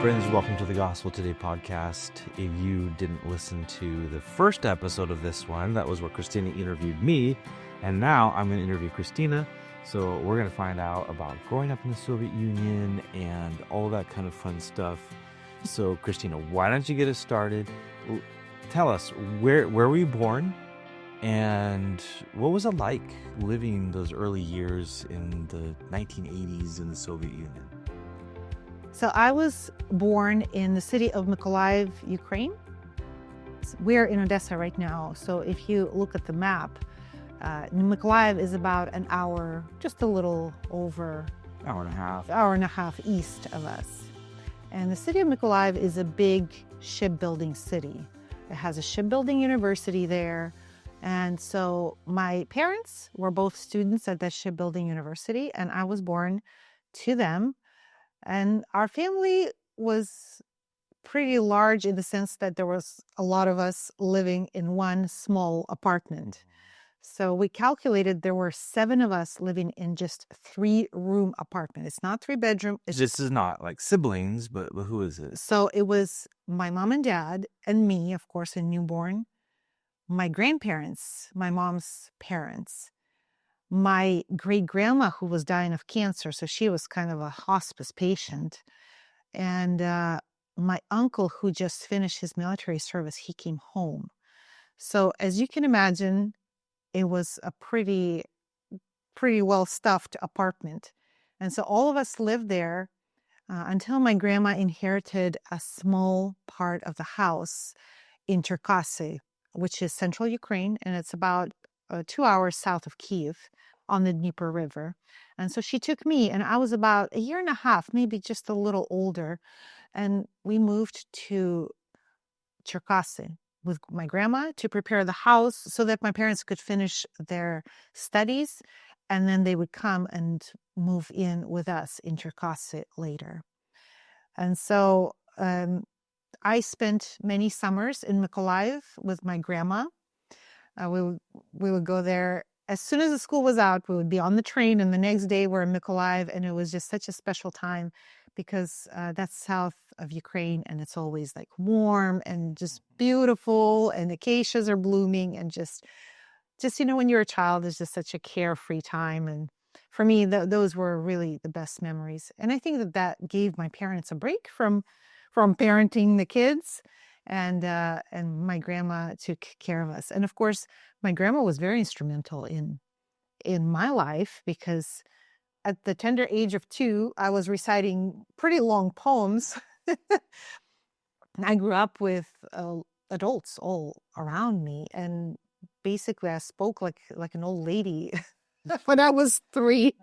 Friends, welcome to the Gospel Today podcast. If you didn't listen to the first episode of this one, that was where Christina interviewed me, and now I'm going to interview Christina. So we're going to find out about growing up in the Soviet Union and all that kind of fun stuff. So Christina, why don't you get us started? Tell us, where were you born, and what was it like living those early years in the 1980s in the Soviet Union? So I was born in the city of Mykolaiv, Ukraine. We're in Odessa right now. So if you look at the map, Mykolaiv is about an hour, just a little over Hour and a half east of us. And the city of Mykolaiv is a big shipbuilding city. It has a shipbuilding university there. And so my parents were both students at that shipbuilding university, and I was born to them. And our family was pretty large in the sense that there was a lot of us living in one small apartment. So we calculated there were 7 of us living in just 3-room apartment. It's not 3-bedroom. This is not like siblings, but who is it? So it was my mom and dad and me, of course, a newborn, my grandparents, my mom's parents, my great-grandma who was dying of cancer, so she was kind of a hospice patient, and my uncle who just finished his military service, he came home. So as you can imagine, it was a pretty well-stuffed apartment. And so all of us lived there until my grandma inherited a small part of the house in Cherkasy, which is central Ukraine, and it's about 2 hours south of Kyiv on the Dnieper River. And so she took me, and I was about a year and a half, maybe just a little older, and we moved to Cherkasy with my grandma to prepare the house so that my parents could finish their studies, and then they would come and move in with us in Cherkasy later. And so I spent many summers in Mykolaiv with my grandma. We would go there as soon as the school was out. We would be on the train, and the next day we're in Mykolaiv, and it was just such a special time because that's south of Ukraine, and it's always like warm and just beautiful, and acacias are blooming, and just when you're a child, it's just such a carefree time. And for me, those were really the best memories. And I think that gave my parents a break from parenting the kids. And my grandma took care of us. And of course, my grandma was very instrumental in my life, because at the tender age of 2, I was reciting pretty long poems. I grew up with adults all around me, and basically I spoke like an old lady when I was 3.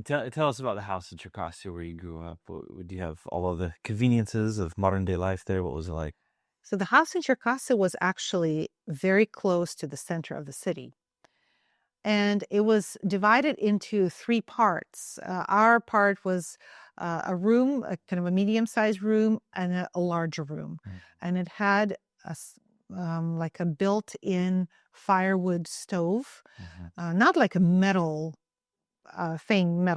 Tell us about the house in Cherkasy where you grew up. Would you have all of the conveniences of modern day life there? What was it like? So the house in Cherkasy was actually very close to the center of the city. And it was divided into 3 parts. Our part was a room, a kind of a medium-sized room, and a larger room. Mm-hmm. And it had like a built-in firewood stove, not like a metal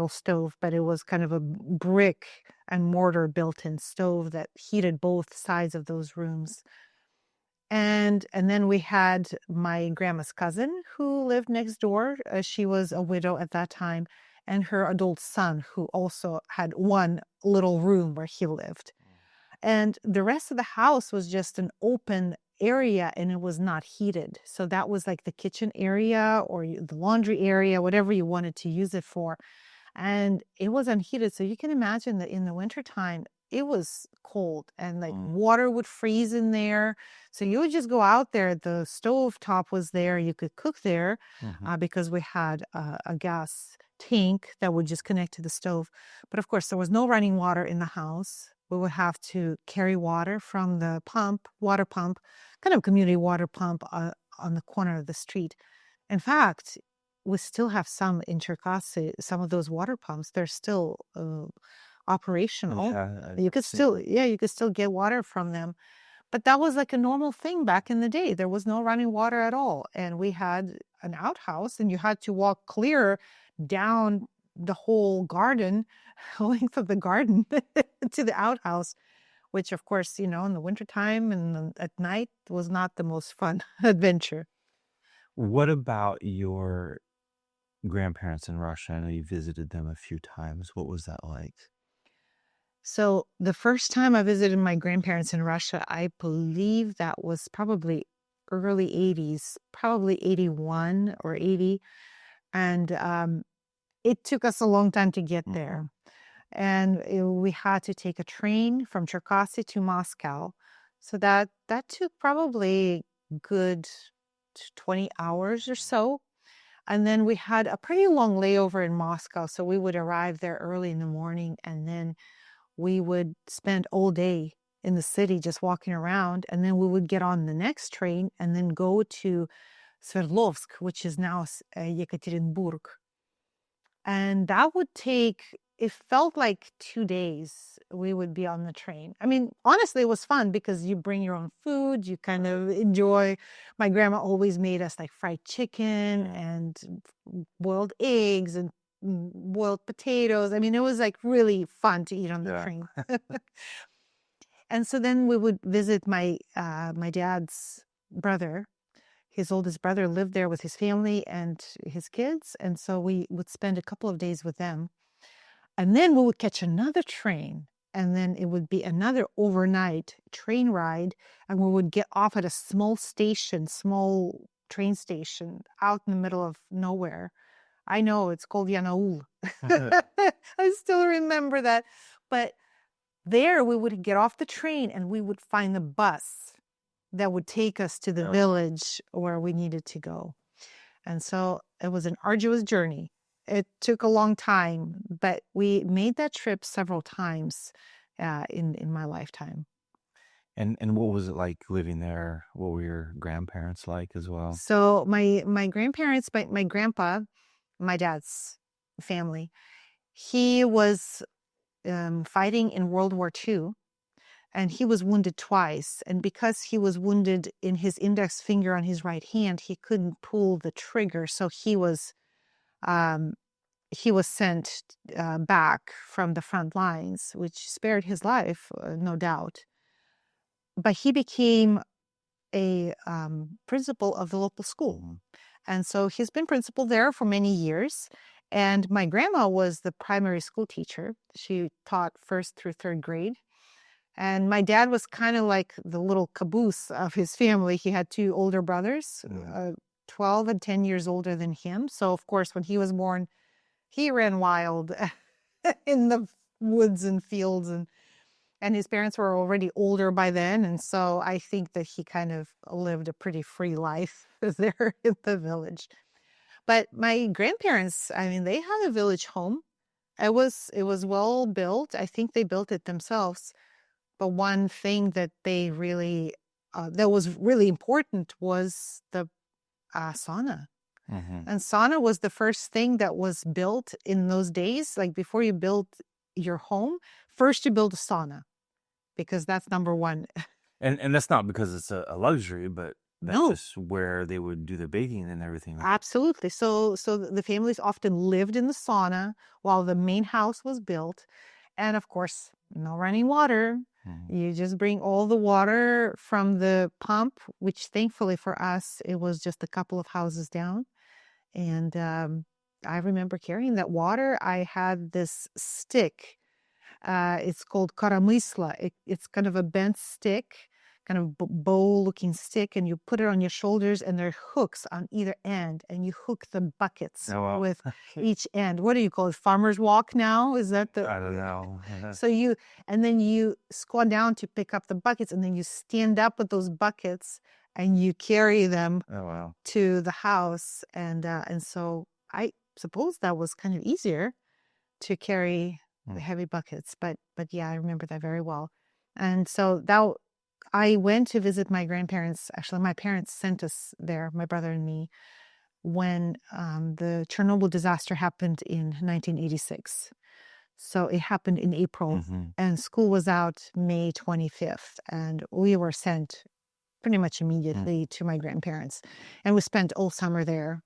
stove, but it was kind of a brick and mortar built-in stove that heated both sides of those rooms. And then we had my grandma's cousin who lived next door. She was a widow at that time, and her adult son who also had one little room where he lived. And the rest of the house was just an open area, and it was not heated. So that was like the kitchen area or the laundry area, whatever you wanted to use it for. And it was unheated. So you can imagine that in the wintertime, it was cold, and like water would freeze in there. So you would just go out there. The stove top was there. You could cook there because we had a gas tank that would just connect to the stove. But of course, there was no running water in the house. We would have to carry water from the water pump, kind of community water pump on the corner of the street. In fact, we still have some in Cherkasy, some of those water pumps. They're still operational. You could still get water from them. But that was like a normal thing back in the day. There was no running water at all. And we had an outhouse, and you had to walk clear down the whole garden, length of the garden to the outhouse, which of course, in the wintertime and at night was not the most fun adventure. What about your grandparents in Russia? I know you visited them a few times. What was that like? So the first time I visited my grandparents in Russia, I believe that was probably early 80s, probably 81 or 80. And it took us a long time to get there. And we had to take a train from Cherkasy to Moscow. So that took probably good 20 hours or so. And then we had a pretty long layover in Moscow. So we would arrive there early in the morning, and then we would spend all day in the city just walking around. And then we would get on the next train and then go to Sverdlovsk, which is now Yekaterinburg. And that would take, it felt like 2 days we would be on the train. I mean, honestly, it was fun because you bring your own food, you kind of enjoy. My grandma always made us like fried chicken and boiled eggs and boiled potatoes. I mean, it was like really fun to eat on the train. And so then we would visit my dad's brother. His oldest brother lived there with his family and his kids. And so we would spend a couple of days with them. And then we would catch another train. And then it would be another overnight train ride. And we would get off at a small train station out in the middle of nowhere. I know, it's called Yanaul. I still remember that. But there we would get off the train and we would find the bus that would take us to the village where we needed to go. And so it was an arduous journey. It took a long time, but we made that trip several times in my lifetime. And what was it like living there? What were your grandparents like as well? So my grandparents, my grandpa, my dad's family, he was fighting in World War II. And he was wounded twice. And because he was wounded in his index finger on his right hand, he couldn't pull the trigger. So he was sent back from the front lines, which spared his life, no doubt. But he became a principal of the local school. And so he's been principal there for many years. And my grandma was the primary school teacher. She taught 1st through 3rd grade. And my dad was kind of like the little caboose of his family. He had 2 older brothers, 12 and 10 years older than him. So, of course, when he was born, he ran wild in the woods and fields. And his parents were already older by then. And so I think that he kind of lived a pretty free life there in the village. But my grandparents, I mean, they had a village home. It was well built. I think they built it themselves. But one thing that they really, that was really important was the sauna. And sauna was the first thing that was built in those days. Like before you build your home, first you build a sauna because that's number one. And that's not because it's a luxury, but that's just where they would do the baking and everything. Absolutely. So the families often lived in the sauna while the main house was built. And of course, no running water. You just bring all the water from the pump, which thankfully for us, it was just a couple of houses down. And I remember carrying that water. I had this stick. It's called karamysla. It's kind of a bent stick, kind of bow-looking stick, and you put it on your shoulders, and there are hooks on either end, and you hook the buckets with each end. What do you call it? Farmer's walk now? Is that the? I don't know. So then you squat down to pick up the buckets, and then you stand up with those buckets, and you carry them to the house. And so I suppose that was kind of easier to carry the heavy buckets. But yeah, I remember that very well. And so I went to visit my grandparents. Actually, my parents sent us there, my brother and me, when the Chernobyl disaster happened in 1986. So it happened in April, and school was out May 25th, and we were sent pretty much immediately to my grandparents. And we spent all summer there.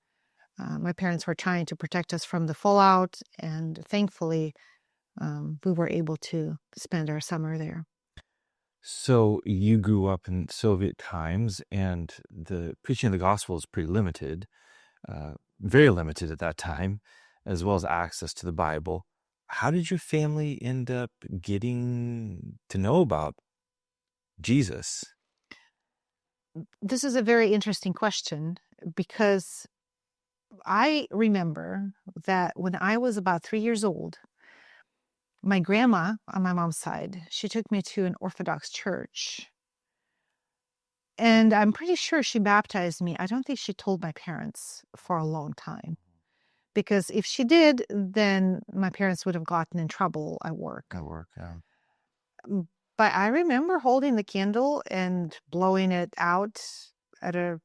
My parents were trying to protect us from the fallout, and thankfully, we were able to spend our summer there. So you grew up in Soviet times, and the preaching of the gospel is pretty limited, very limited at that time, as well as access to the Bible. How did your family end up getting to know about Jesus? This is a very interesting question because I remember that when I was about 3 years old, my grandma on my mom's side, she took me to an Orthodox church. And I'm pretty sure she baptized me. I don't think she told my parents for a long time. Because if she did, then my parents would have gotten in trouble at work. Yeah. But I remember holding the candle and blowing it out at a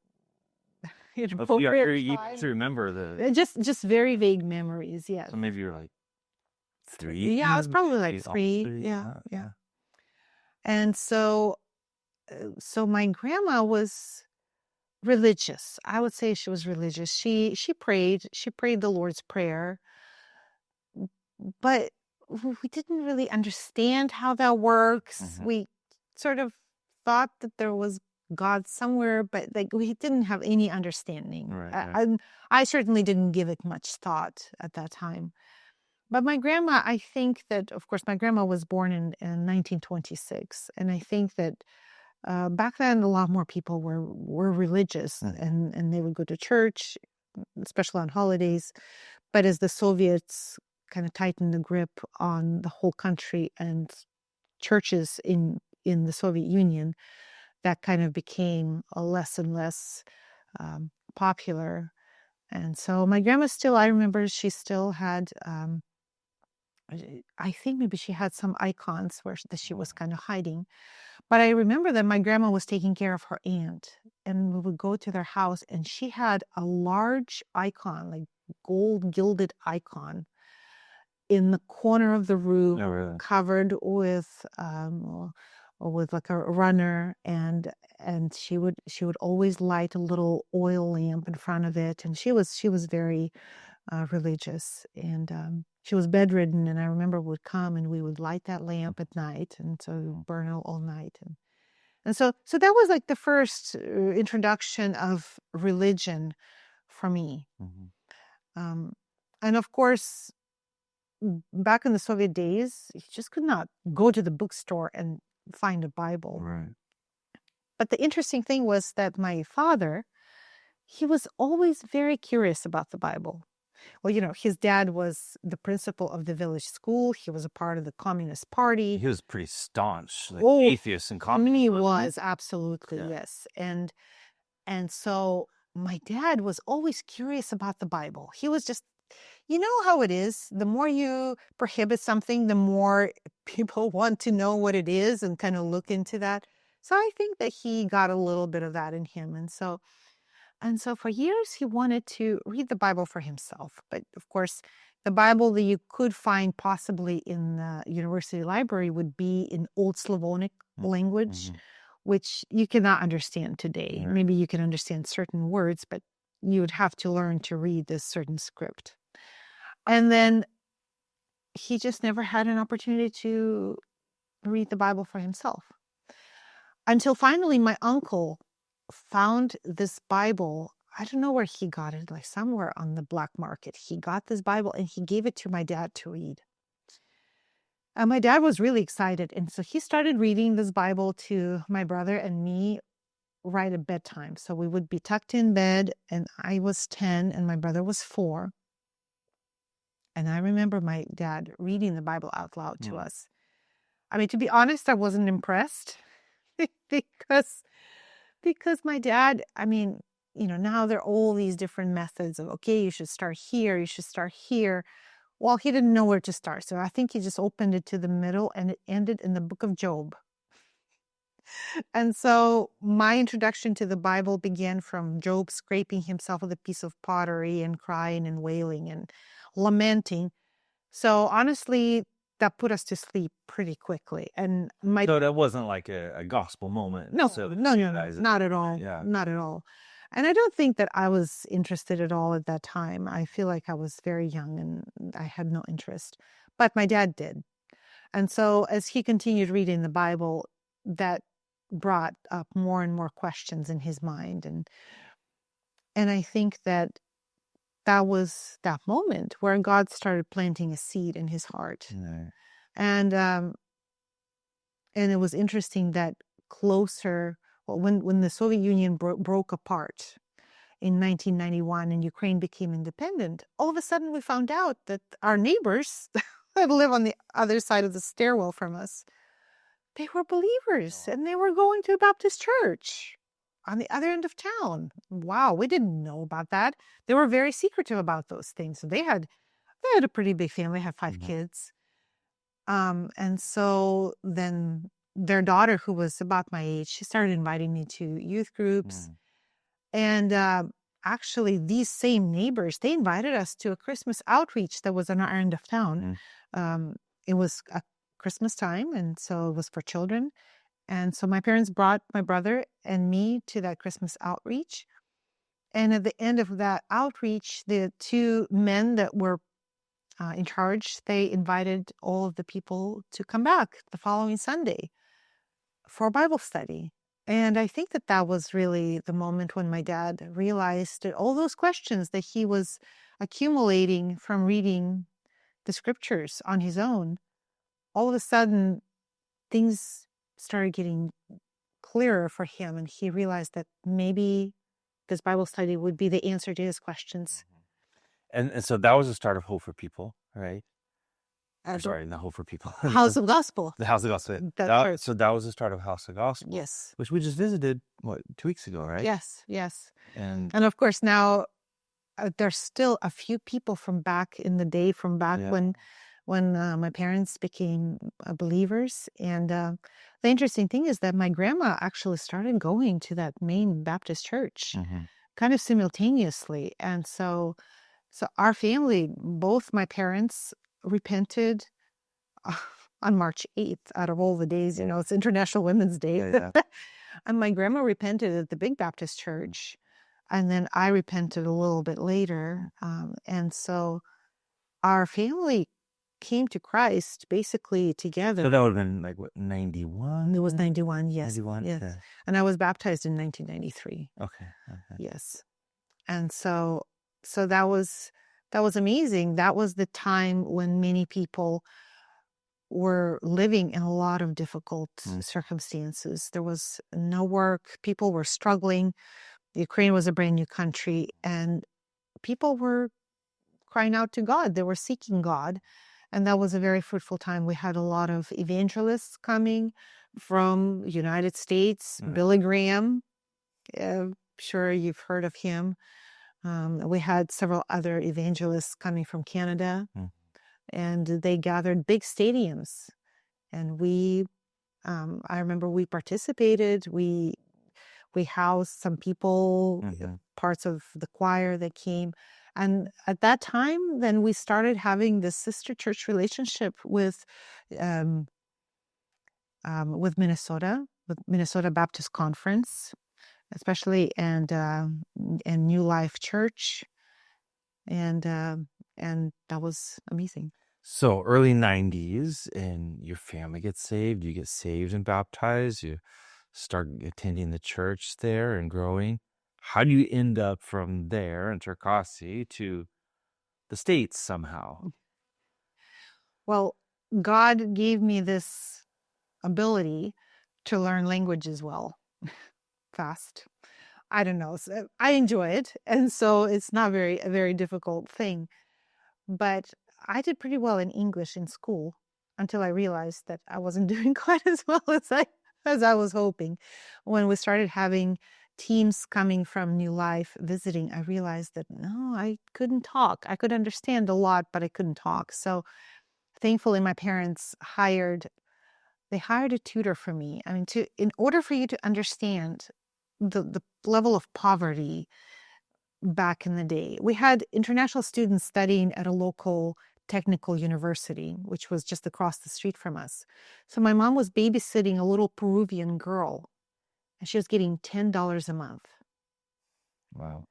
appropriate You time. to remember the. Just very vague memories, yes. So maybe you're like 3. Yeah, I was probably like all 3. Yeah. And so my grandma was religious. I would say she was religious. She prayed the Lord's Prayer, but we didn't really understand how that works. We sort of thought that there was God somewhere, but like we didn't have any understanding. Right. I certainly didn't give it much thought at that time. But my grandma, I think that, of course, my grandma was born in 1926, and I think that back then a lot more people were religious, and they would go to church, especially on holidays. But as the Soviets kind of tightened the grip on the whole country and churches in the Soviet Union, that kind of became a less and less popular. And so my grandma still, I remember she still had, I think maybe she had some icons that she was kind of hiding. But I remember that my grandma was taking care of her aunt, and we would go to their house, and she had a large icon, like gold gilded icon, in the corner of the room, covered with like a runner, and she would always light a little oil lamp in front of it, and she was very religious, and she was bedridden, and I remember would come and we would light that lamp at night, and so it would burn all night, and so that was like the first introduction of religion for me. And of course, back in the Soviet days, you just could not go to the bookstore and find a Bible. Right. But the interesting thing was that my father, he was always very curious about the Bible. Well, his dad was the principal of the village school. He was a part of the Communist Party. He was pretty staunch, atheist and communist. He was, absolutely, yes. And so my dad was always curious about the Bible. He was just, you know how it is. The more you prohibit something, the more people want to know what it is and kind of look into that. So I think that he got a little bit of that in him. And so for years, he wanted to read the Bible for himself. But of course, the Bible that you could find possibly in the university library would be in Old Slavonic language, which you cannot understand today. Right. Maybe you can understand certain words, but you would have to learn to read this certain script. And then he just never had an opportunity to read the Bible for himself. Until finally, my uncle found this Bible. I don't know where he got it, like somewhere on the black market. He got this Bible and he gave it to my dad to read. And my dad was really excited. And so he started reading this Bible to my brother and me right at bedtime. So we would be tucked in bed, and I was 10 and my brother was 4. And I remember my dad reading the Bible out loud to us. I mean, to be honest, I wasn't impressed because my dad, I mean, now there are all these different methods of, okay, you should start here, you should start here. Well, he didn't know where to start. So I think he just opened it to the middle, and it ended in the book of Job. And so my introduction to the Bible began from Job scraping himself with a piece of pottery and crying and wailing and lamenting. So honestly, that put us to sleep pretty quickly. And so that wasn't like a gospel moment. No, not at all. Yeah. Not at all. And I don't think that I was interested at all at that time. I feel like I was very young and I had no interest. But my dad did. And so as he continued reading the Bible, that brought up more and more questions in his mind. And I think that that was that moment where God started planting a seed in his heart. Right. And it was interesting that when the Soviet Union broke apart in 1991 and Ukraine became independent, all of a sudden we found out that our neighbors that live on the other side of the stairwell from us, they were believers and they were going to a Baptist church on the other end of town. Wow, we didn't know about that. They were very secretive about those things. So they had a pretty big family, had 5 kids. And so then their daughter, who was about my age, she started inviting me to youth groups. And actually, these same neighbors, they invited us to a Christmas outreach that was on our end of town. It was a Christmas time, and so it was for children. And so my parents brought my brother and me to that Christmas outreach. And at the end of that outreach, the 2 men that were in charge, they invited all of the people to come back the following Sunday for a Bible study. And I think that that was really the moment when my dad realized that all those questions that he was accumulating from reading the scriptures on his own, all of a sudden things started getting clearer for him. And he realized that maybe this Bible study would be the answer to his questions. And so that was the start of Hope for People, right? Sorry, not Hope for People. House of Gospel. The House of Gospel. So that was the start of House of Gospel. Yes. Which we just visited, 2 weeks ago, right? Yes. And of course now there's still a few people from back in the day, from back when my parents became believers. And the interesting thing is that my grandma actually started going to that main Baptist church kind of simultaneously. And so our family, both my parents repented on March 8th out of all the days. It's International Women's Day. And my grandma repented at the big Baptist church. And then I repented a little bit later. And so our family came to Christ basically together. So that would have been like, what, 91? It was 91, yes. 91? Yes. Yeah. And I was baptized in 1993. Okay. Yes. And so that was amazing. That was the time when many people were living in a lot of difficult circumstances. There was no work. People were struggling. Ukraine was a brand new country, and people were crying out to God. They were seeking God. And that was a very fruitful time. We had a lot of evangelists coming from the United States. Billy Graham, sure you've heard of him. We had several other evangelists coming from Canada, and they gathered big stadiums. And I remember we participated. We housed some people, parts of the choir that came. And at that time, then we started having this sister church relationship with Minnesota Baptist Conference, especially, and New Life Church, and that was amazing. So early 90s, and your family gets saved. You get saved and baptized. You start attending the church there and growing. How do you end up from there in Cherkasy to the States somehow? Well, God gave me this ability to learn languages well, fast. I don't know. So I enjoy it. And so it's not a very difficult thing. But I did pretty well in English in school until I realized that I wasn't doing quite as well as I was hoping. When we started having teams coming from New Life visiting, I realized that no, I couldn't talk. I could understand a lot, but I couldn't talk. So thankfully, my parents hired a tutor for me. I mean, in order for you to understand the level of poverty back in the day, we had international students studying at a local technical university, which was just across the street from us. So my mom was babysitting a little Peruvian girl, and she was getting $10 a month. Wow.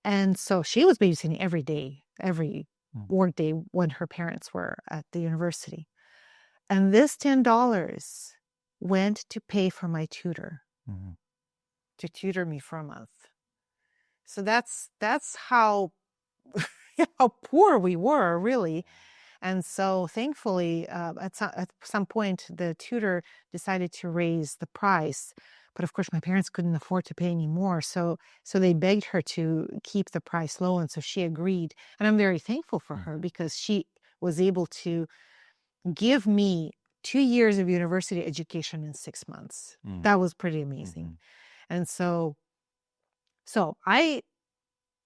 And so she was babysitting every day, every work day when her parents were at the university. And this $10 went to pay for my tutor, to tutor me for a month. So that's how how poor we were, really. And so thankfully, at some point, the tutor decided to raise the price. But of course, my parents couldn't afford to pay any more. So they begged her to keep the price low. And so she agreed. And I'm very thankful for her because she was able to give me 2 years of university education in 6 months. That was pretty amazing. And so I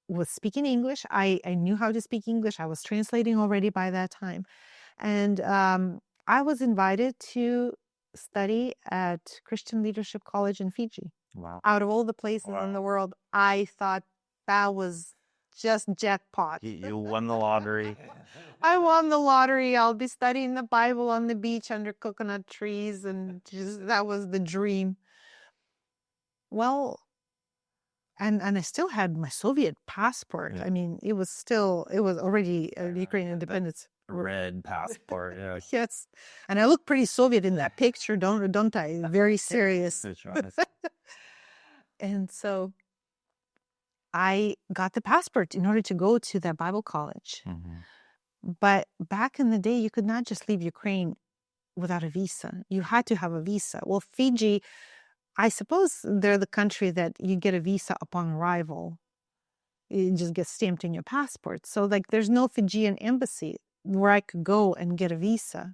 was speaking English. I knew how to speak English. I was translating already by that time. And I was invited to study at Christian Leadership College in Fiji. Wow. Out of all the places in the world, I thought that was just jackpot. You won the lottery. I won the lottery. I'll be studying the Bible on the beach under coconut trees, and that was the dream. Well, and I still had my Soviet passport. I mean, it was already Ukrainian independence. Red passport, yeah. Yes. And I look pretty Soviet in that picture, don't I? Very serious. And so I got the passport in order to go to that Bible college. But back in the day, you could not just leave Ukraine without a visa. You had to have a visa. Well, Fiji, I suppose they're the country that you get a visa upon arrival. It just gets stamped in your passport. So there's no Fijian embassy where I could go and get a visa.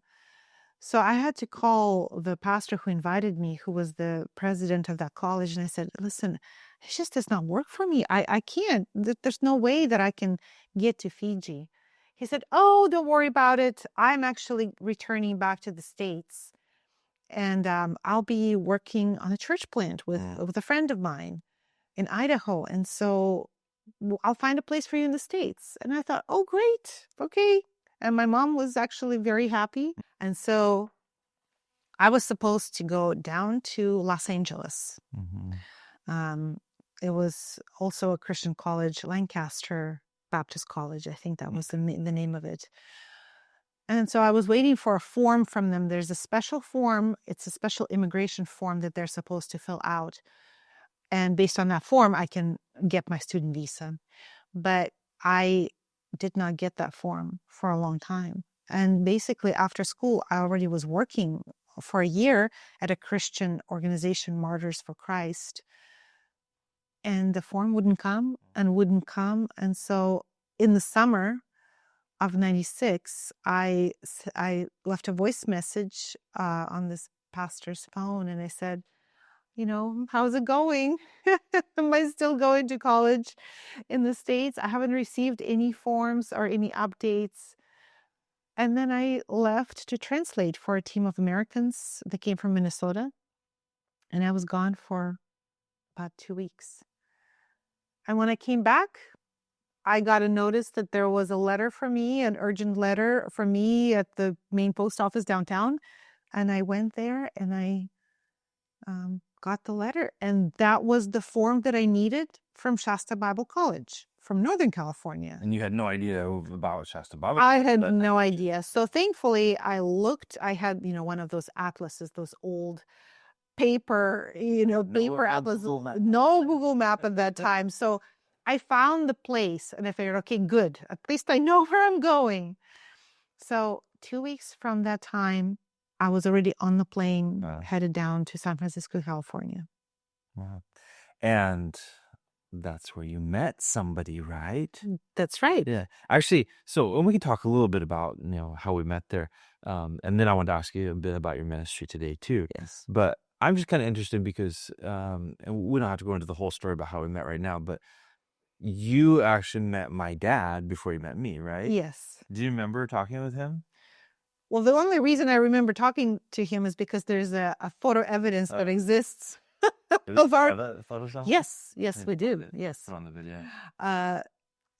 So I had to call the pastor who invited me, who was the president of that college. And I said, listen, it just does not work for me. I can't. There's no way that I can get to Fiji. He said, oh, don't worry about it. I'm actually returning back to the States. And I'll be working on a church plant with a friend of mine in Idaho. And so I'll find a place for you in the States. And I thought, oh, great. Okay. And my mom was actually very happy. And so I was supposed to go down to Los Angeles. It was also a Christian college, Lancaster Baptist College. I think that was the name of it. And so I was waiting for a form from them. There's a special form. It's a special immigration form that they're supposed to fill out. And based on that form, I can get my student visa. But I did not get that form for a long time. And basically after school, I already was working for a year at a Christian organization, Martyrs for Christ. And the form wouldn't come and wouldn't come. And so in the summer of 96, I left a voice message on this pastor's phone. And I said, how's it going? Am I still going to college in the States? I haven't received any forms or any updates. And then I left to translate for a team of Americans that came from Minnesota. And I was gone for about 2 weeks. And when I came back, I got a notice that there was a letter for me, an urgent letter for me at the main post office downtown. And I went there and I got the letter. And that was the form that I needed from Shasta Bible College from Northern California. And you had no idea about Shasta Bible? I had no idea. So thankfully I looked, I had, one of those atlases, those old paper, paper atlas, no Google Map at that time. So I found the place and I figured, okay, good. At least I know where I'm going. So 2 weeks from that time, I was already on the plane, headed down to San Francisco, California. Wow. And that's where you met somebody, right? That's right. Yeah. Actually, so we can talk a little bit about, how we met there. And then I want to ask you a bit about your ministry today too. Yes. But I'm just kind of interested because, and we don't have to go into the whole story about how we met right now, but you actually met my dad before you met me, right? Yes. Do you remember talking with him? Well, the only reason I remember talking to him is because there's a photo evidence that exists of our photos. Yes, we do. Yes. Put on the video.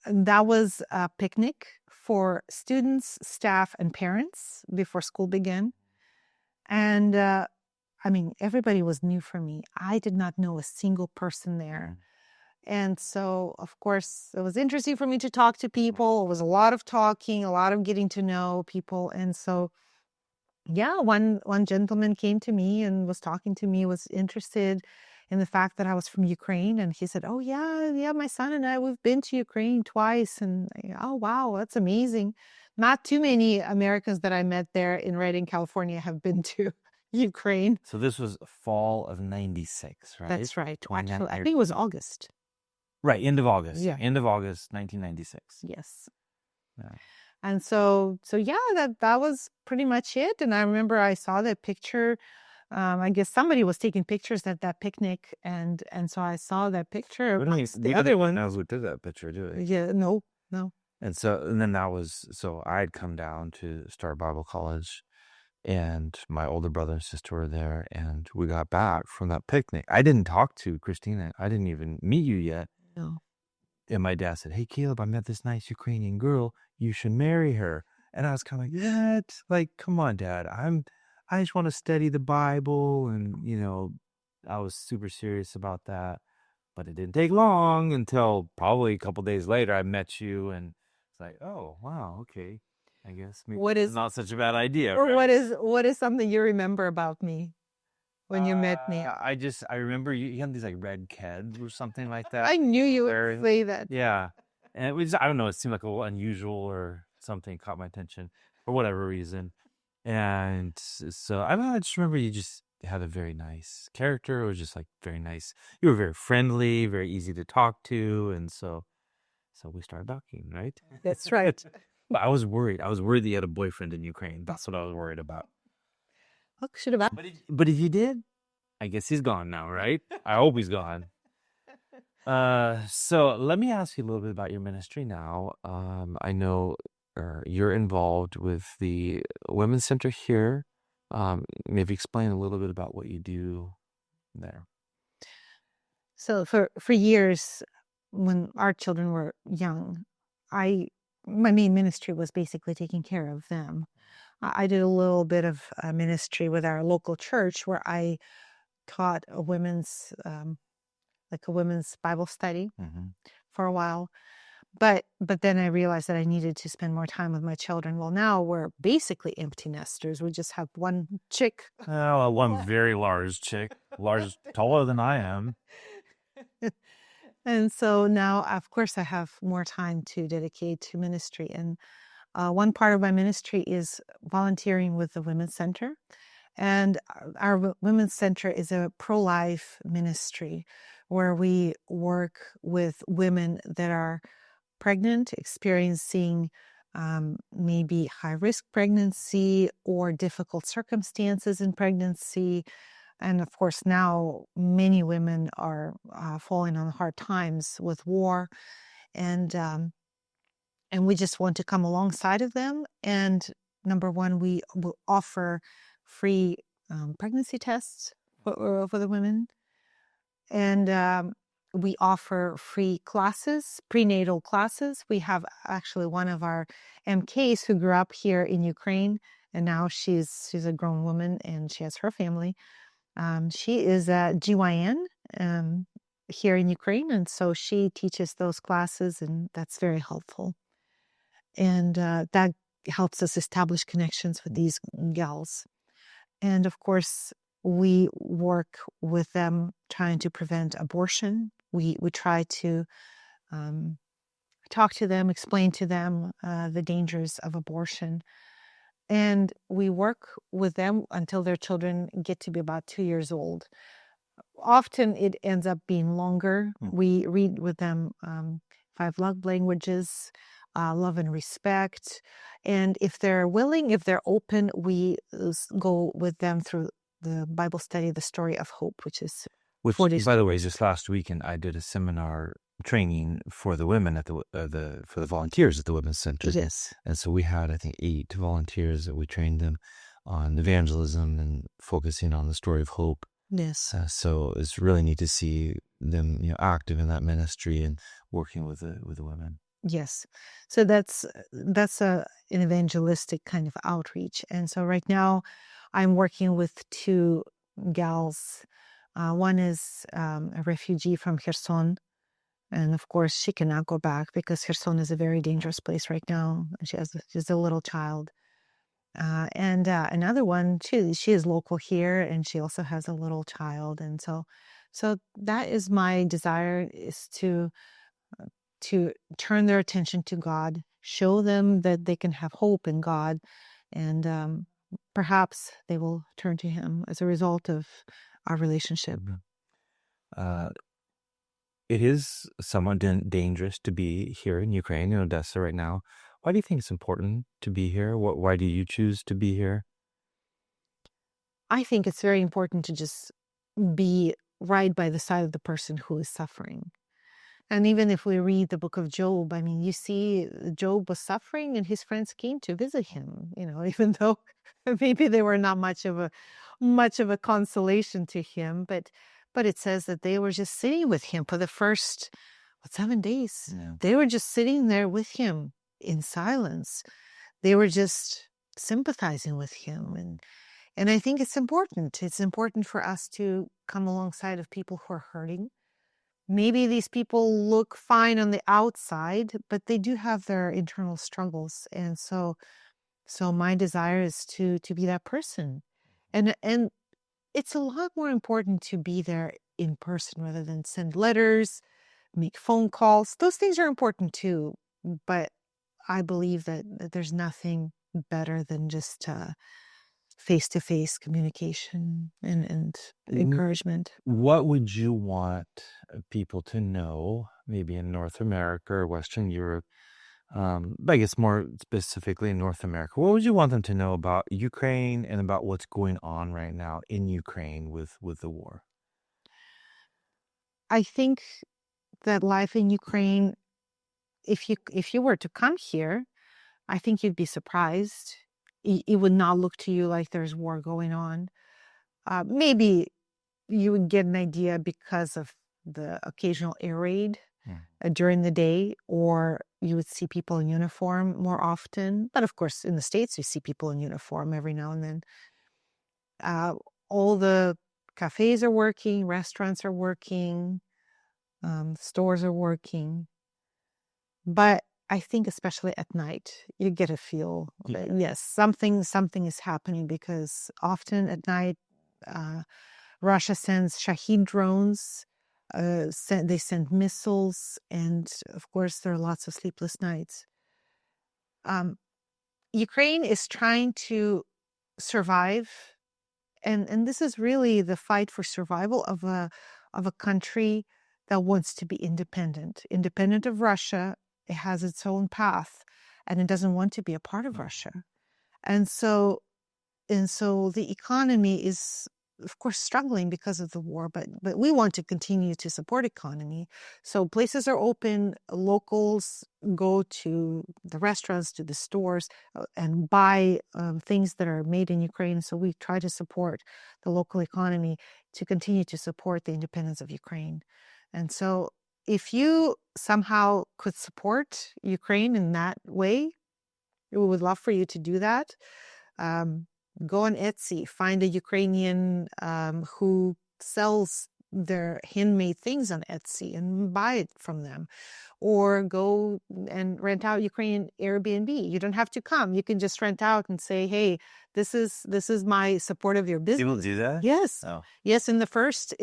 That was a picnic for students, staff, and parents before school began. And everybody was new for me. I did not know a single person there. And so, of course, it was interesting for me to talk to people. It was a lot of talking, a lot of getting to know people. And so, yeah, one gentleman came to me and was talking to me, was interested in the fact that I was from Ukraine. And he said, "Oh, yeah, my son and I, we've been to Ukraine twice." And oh, wow, that's amazing. Not too many Americans that I met there in Redding, California have been to Ukraine. So this was fall of 96, right? That's right. 29 Actually, I think it was August. Right, end of August. Yeah. End of August, 1996. Yes. Yeah. And so yeah, that was pretty much it. And I remember I saw that picture. I guess somebody was taking pictures at that picnic, and so I saw that picture. We don't amongst even, the we other don't one. know who did that picture, do we? Yeah, no. And then so I had come down to start Bible college, and my older brother and sister were there, and we got back from that picnic. I didn't talk to Christina. I didn't even meet you yet. No. And my dad said, "Hey, Caleb, I met this nice Ukrainian girl. You should marry her." And I was kind of like, "Yeah, like, come on, Dad. I just want to study the Bible." And, I was super serious about that. But it didn't take long until probably a couple days later, I met you, and it's like, oh, wow, okay. I guess maybe What it's is not such a bad idea, or right? what is something you remember about me when you met me? I remember you had these like red Keds or something like that. I knew you would Wearing- say that. Yeah. And it was, I don't know, it seemed like a little unusual or something caught my attention for whatever reason. And so I just remember you just had a very nice character. It was just like very nice. You were very friendly, very easy to talk to. And so we started talking, right? That's right. But I was worried. I was worried that you had a boyfriend in Ukraine. That's what I was worried about. Look, should have asked. But if you did, I guess he's gone now, right? I hope he's gone. So let me ask you a little bit about your ministry now. I know you're involved with the Women's Center here. Maybe explain a little bit about what you do there. So for years, when our children were young, my main ministry was basically taking care of them. I did a little bit of ministry with our local church where I taught a women's Bible study for a while. But then I realized that I needed to spend more time with my children. Well, now we're basically empty nesters. We just have one chick. Oh, one very large chick, taller than I am. And so now, of course, I have more time to dedicate to ministry. And one part of my ministry is volunteering with the Women's Center. And our Women's Center is a pro-life ministry where we work with women that are pregnant, experiencing maybe high-risk pregnancy or difficult circumstances in pregnancy. And of course, now many women are falling on hard times with war. And we just want to come alongside of them. And number one, we will offer free pregnancy tests for the women. And we offer free classes, prenatal classes. We have actually one of our MKs who grew up here in Ukraine, and now she's a grown woman and she has her family. She is a GYN here in Ukraine, and so she teaches those classes, and that's very helpful. And that helps us establish connections with these gals. And of course, we work with them trying to prevent abortion. We try to talk to them, explain to them the dangers of abortion. And we work with them until their children get to be about 2 years old. Often it ends up being longer. We read with them 5 love languages, love and respect. And if they're willing, if they're open, we go with them through the Bible study, the story of hope, which, by the way, just last weekend, I did a seminar training for the women at for the volunteers at the Women's Center. Yes. And so we had, I think, 8 volunteers that we trained them on evangelism and focusing on the story of hope. Yes. So it's really neat to see them, active in that ministry and working with the women. Yes. So that's an evangelistic kind of outreach. And so right now I'm working with 2 gals. One is a refugee from Kherson, And of course, she cannot go back because Kherson is a very dangerous place right now. And she's a little child. And another one, she is local here, and she also has a little child. And so that is my desire, is to turn their attention to God, show them that they can have hope in God, and perhaps they will turn to Him as a result of our relationship. It is somewhat dangerous to be here in Ukraine, in Odessa right now. Why do you think it's important to be here? Why do you choose to be here? I think it's very important to just be right by the side of the person who is suffering. And even if we read the book of Job, I mean, you see Job was suffering and his friends came to visit him, even though maybe they were not much of a consolation to him, but it says that they were just sitting with him for the first 7 days. Yeah. They were just sitting there with him in silence. They were just sympathizing with him. And I think it's important. It's important for us to come alongside of people who are hurting. Maybe these people look fine on the outside, but they do have their internal struggles. And so my desire is to be that person. And it's a lot more important to be there in person rather than send letters, make phone calls. Those things are important too. But I believe that there's nothing better than just face-to-face communication and encouragement. What would you want people to know, maybe in North America or Western Europe, but I guess more specifically in North America, what would you want them to know about Ukraine and about what's going on right now in Ukraine with the war? I think that life in Ukraine, if you were to come here, I think you'd be surprised. It would not look to you like there's war going on. Maybe you would get an idea because of the occasional air raid during the day, or you would see people in uniform more often. But of course, in the States, you see people in uniform every now and then. All the cafes are working, restaurants are working, stores are working. But I think especially at night, you get a feel that, yes, something is happening, because often at night, Russia sends Shahed drones, they send missiles, and of course there are lots of sleepless nights. Ukraine is trying to survive, and this is really the fight for survival of a country that wants to be independent of Russia. It has its own path, and it doesn't want to be a part of Russia. And so the economy is, of course, struggling because of the war, but we want to continue to support economy. So places are open, locals go to the restaurants, to the stores, and buy things that are made in Ukraine. So we try to support the local economy to continue to support the independence of Ukraine. And so if you somehow could support Ukraine in that way, we would love for you to do that. Go on Etsy, find a Ukrainian who sells their handmade things on Etsy and buy it from them. Or go and rent out Ukrainian Airbnb. You don't have to come. You can just rent out and say, hey, this is my support of your business. People do that? Yes. Oh. Yes, in the first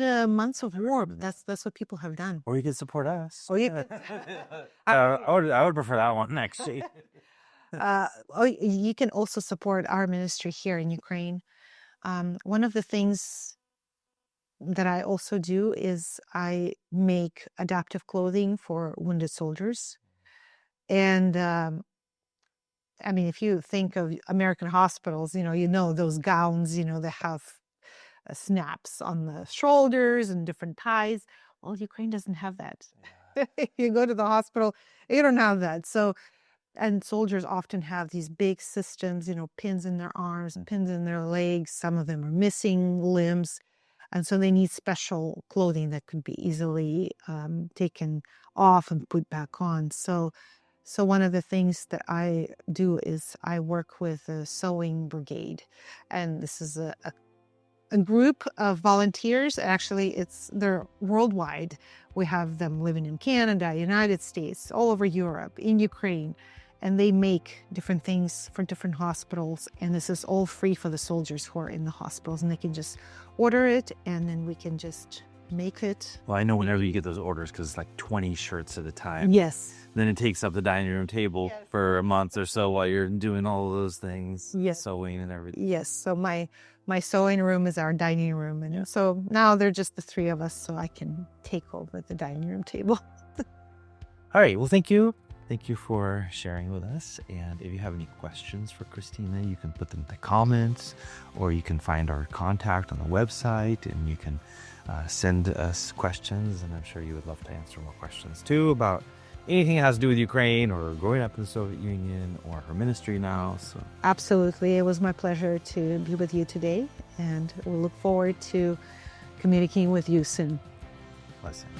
months of war, that's what people have done. Or you can support us. Or you can, I would prefer that one, actually. you can also support our ministry here in Ukraine. One of the things that I also do is I make adaptive clothing for wounded soldiers. And I mean, if you think of American hospitals, you know those gowns, that have snaps on the shoulders and different ties. Well, Ukraine doesn't have that. If you go to the hospital, you don't have that. And soldiers often have these big systems, pins in their arms and pins in their legs. Some of them are missing limbs. And so they need special clothing that could be easily taken off and put back on. So one of the things that I do is I work with a sewing brigade. And this is a a group of volunteers. Actually, they're worldwide. We have them living in Canada, United States, all over Europe, in Ukraine, and they make different things for different hospitals. And this is all free for the soldiers who are in the hospitals, and they can just order it, and then we can just make it. Well, I know whenever you get those orders, because it's like 20 shirts at a time. Yes. Then it takes up the dining room table for a month or so while you're doing all of those things, sewing and everything. Yes. So my sewing room is our dining room. And so now they're just the three of us, so I can take over the dining room table. All right. Well, thank you. Thank you for sharing with us. And if you have any questions for Christina, you can put them in the comments, or you can find our contact on the website, and you can send us questions. And I'm sure you would love to answer more questions too about anything that has to do with Ukraine or growing up in the Soviet Union or her ministry now. So absolutely. It was my pleasure to be with you today, and we'll look forward to communicating with you soon. Blessings.